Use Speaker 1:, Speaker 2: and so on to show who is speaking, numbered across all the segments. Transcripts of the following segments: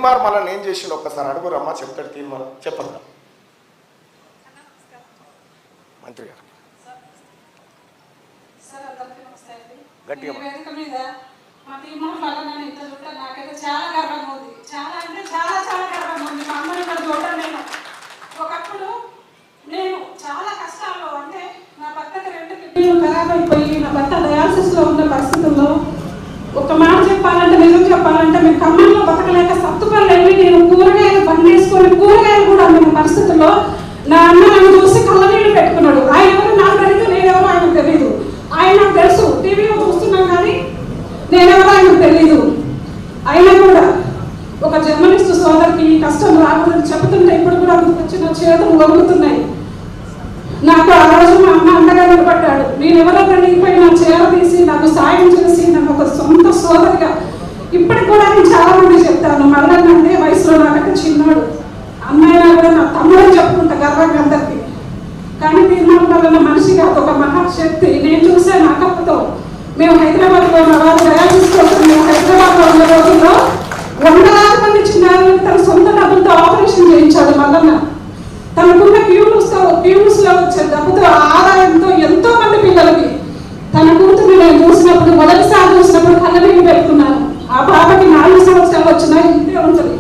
Speaker 1: తీన్మార్ మనల్ని ఏం చేసిండు ఒక్కసారి అడుగురమ్మా, చెప్తాడు తీన్మార్. చెప్పండి మంత్రి గారు గట్టిగా.
Speaker 2: మా తీర్మానం వల్ల నేను ఇంత చూడటం నాకైతే చాలా గర్వంగా ఉంది. చాలా అంటే చాలా చాలా గర్వంగా ఉంది. మా అమ్మని ఇక్కడ చూడటం నేను ఒకప్పుడు నేను చాలా కష్టాల్లో, అంటే నా భర్తకి 2 కిడ్నీలు ఖరాబ్ అయిపోయి నా భర్త డయాలసిస్లో ఉన్న పరిస్థితుల్లో ఒక మాట చెప్పాలంటే, నిజం చెప్పాలంటే మేము ఖమ్మంలో బతకలేక సత్తుపల్లి వెళ్ళి నేను కూరగాయలు బండి వేసుకొని కూరగాయలు కూడా అమ్మిన పరిస్థితుల్లో నా అన్న నన్ను చూసి కళ్ళనీళ్ళు పెట్టుకున్నాడు. ఆయన ఎవరు నాకు తెలియదు, నేనెవరో ఆయనకు తెలియదు. ఆయన నాకు తెలుసు, టీవీలో చూస్తున్నాం కానీ నేనెవరో ఆయనకు తెలీదు. అయినా కూడా ఒక జర్నలిస్టు సోదరికి కష్టం రాకూడదని చెబుతుంటే ఇప్పుడు కూడా వచ్చిన చేతులు వణుకుతున్నాయి. నాకు ఆ రోజు మా అమ్మ అండగా నిలబడ్డాడు. నేను ఎవరో తెలియకపోయి నా చీర తీసి నాకు సాయం చేసి నాకు ఒక సొంత సోదరిగా ఇప్పటికి కూడా నేను చాలా మంది చెప్తాను. మళ్ళీ వయసులో నాకంటే చిన్నాడు, అమ్మాయినా కూడా నా తమ్ముడు చెప్పుకుంటా గర్వంగా అందరికీ. కానీ తీర్మానం వల్ల మనిషి కాదు, ఒక మహాశక్తి. నేను చూసే నా కప్పుతో మేము హైదరాబాద్లో మా వారు డయాలసిస్ కోసం మేము హైదరాబాద్లో ఉన్న రోజుల్లో 100,000 మంది చిన్నారులను తన సొంత డబ్బులతో ఆపరేషన్ చేయించాడు మల్లన్న. తనకున్న క్యూస్లో వచ్చే డబ్బుతో ఆదాయంతో ఎంతో మంది పిల్లలకి తన కూతురు నేను చూసినప్పుడు, మొదటిసారి చూసినప్పుడు కళ్ళనీళ్ళు పెట్టుకున్నాను. ఆ పాపకి 4 సంవత్సరాలు వచ్చినా ఇంతే ఉంటుంది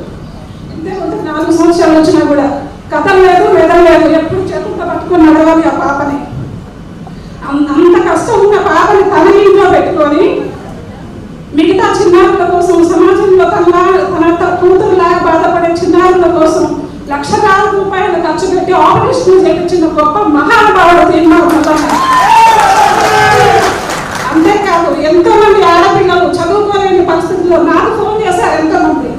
Speaker 2: 4 సంవత్సరాలు వచ్చినా కూడా కథం లేదు, మెదం లేదు, ఎప్పుడు చేతులతో పట్టుకుని నడవాలి ఆ పాపని. అంత కష్టం ఉన్న పాపని తన ఇంట్లో పెట్టుకొని మిగతా చిన్నారుల కోసం, సమాజంలో తన కూతురులాగా బాధపడే చిన్నారుల కోసం లక్షలాది రూపాయలు ఖర్చు పెట్టి ఆపరేషన్ చేయించిన గొప్ప మహానుభావుడు తీర్మానం. అంతేకాదు ఎంతో మంది ఆడపిల్లలు చదువుకోలేని పరిస్థితుల్లో నాకు ఫోన్ చేశారు ఎంతో మంది.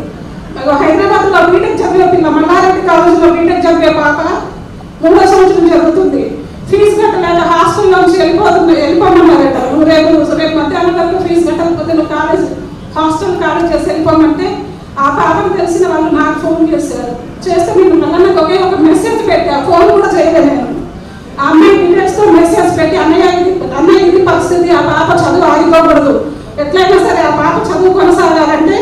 Speaker 2: హైదరాబాద్లో బీటెక్ చదివే పిల్ల, మల్లారెడ్డి కాలేజీలో బీటెక్ చదివే పాప 3వ సంవత్సరం జరుగుతుంది. ఫీజు కట్టలేక హాస్టల్లోంచి వెళ్ళిపోమన్నారట. నువ్వు రేపు మధ్యాహ్నం వరకు ఫీజు కట్టకపోతే నువ్వు హాస్టల్ ఖాళీ చేసి వెళ్ళిపోమంటే ఆ పాపకు తెలిసిన వాళ్ళు నాకు ఫోన్ చేశారు. చేస్తే నేను మళ్ళీ ఒకే ఒక మెసేజ్ పెట్టా, ఫోన్ కూడా చేయలేదు నేను. ఆ అమ్మాయి డీటెయిల్స్తో మెసేజ్ పెట్టి అన్నయ్య ఇది పరిస్థితి, ఆ పాప చదువు ఆగిపోకూడదు, ఎట్లయినా సరే ఆ పాప చదువు కొనసాగాలంటే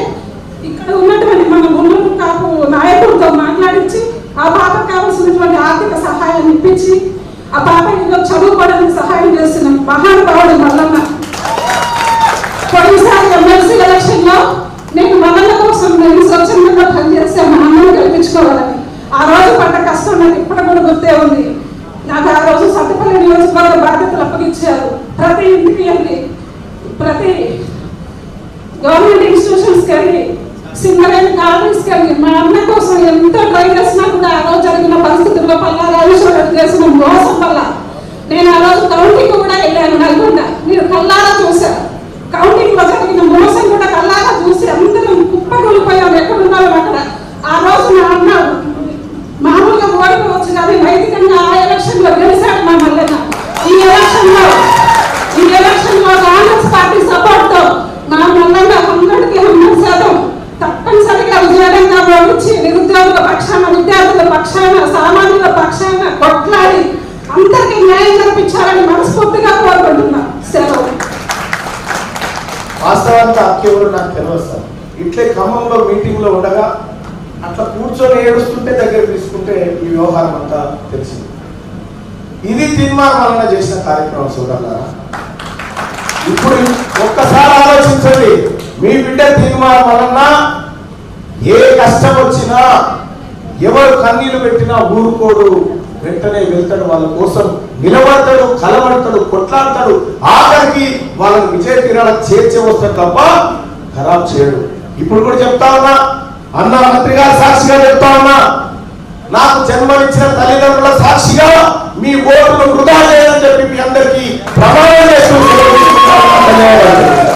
Speaker 2: ఇక్కడ ఉన్నటువంటి మన మున్నూరు కాపు నాయకులతో మాట్లాడించి ఆ పాపకు కావాల్సినటువంటి ఆర్థిక సహాయాన్ని ఇప్పించి ఆ పాప ఇంట్లో చదువుకోవడానికి సహాయం చేసిన మహానుభావుడు మల్లన్న. పోయినసారి ఎమ్మెల్సీ ఎలక్షన్లో నేను మల్లన్న కోసం నేను స్వచ్ఛందంగా పనిచేస్తే మా అన్నను గెలిపించుకోవాలని. ఆ రోజు పడ్డ కష్టం నాకు ఇప్పటికి కూడా గుర్తే ఉంది. నాకు ఆ రోజు సత్తుపల్లి నియోజకవర్గ బాధ్యతలు అప్పగించారు. ప్రతి ఇంటికి వెళ్ళి, ప్రతి గవర్నమెంట్ ఇన్స్టిట్యూషన్స్కి వెళ్ళి, సింగరేణి కాలేజ్కి వెళ్ళి మా అన్న కోసం ఎంతో ట్రై చేసినా కూడా ఆ రోజు జరిగిన పరిస్థితుల్లో పల్లా రాజేశ్వరరావు చేసిన మోసం వల్ల నేను ఆ రోజు కౌంటింగ్ కూడా వెళ్ళాను. నల్గొండ మీరు కల్లారా చూశారు. కౌంటింగ్ లో జరిగిన మోసం కూడా కల్లారా చూసి అందరం కుప్పకూలిపోయాం. ఎక్కడున్నారో అక్కడ. ఆ రోజు నా అన్న మామూలుగా ఓడిపోవచ్చు కానీ నైతికంగా ఆ ఎలక్షన్ లో గెలిచాడు మా మల్లన్న. ఈ ఎలక్షన్ లో కాంగ్రెస్ పార్టీ సపోర్ట్ తో మా మల్లన్న 100కి 100% తప్పనిసరిగా విజయంగా భావించి నిరుద్యోగుల పక్షాన, విద్యార్థుల పక్షాన, సామాన్యుల పక్షాన కొట్లాడి అందరికీ న్యాయం జరిపించాలని మనస్ఫూర్తిగా కోరుకుంటున్నా. సెలవు.
Speaker 1: వాస్తవానికి అక్కేవారు నాకు తెలియదు. ఇట్లే ఖమ్మంలో మీటింగ్లో ఉండగా అట్లా కూర్చొని ఏడుస్తుంటే దగ్గర తీసుకుంటే ఈ వ్యవహారం అంతా తెలిసింది. ఇది తీర్మానం వలన చేసిన కార్యక్రమం చూడాలరా. ఇప్పుడు ఒక్కసారి ఆలోచించండి, మీ బిడ్డ తీర్మానం వలన ఏ కష్టం వచ్చినా, ఎవరు కన్నీళ్లు పెట్టినా ఊరుకోడు, వెంటనే వెళ్తాడు, వాళ్ళ కోసం నిలబడతాడు, కలబడతాడు, కొట్లాడతాడు, ఆఖరికి వాళ్ళని విజయ తీరాలకు చేర్చే వస్తాడు తప్ప ఖరాబ్ చేయడు. ఇప్పుడు కూడా చెప్తా ఉన్నా, అన్న మంత్రి గారు సాక్షిగా చెప్తా ఉన్నా, నాకు జన్మనిచ్చిన తల్లిదండ్రుల సాక్షిగా మీ ఓటును వృధా చేయని చెప్పి మీ అందరికీ ప్రమాణం చేస్తూ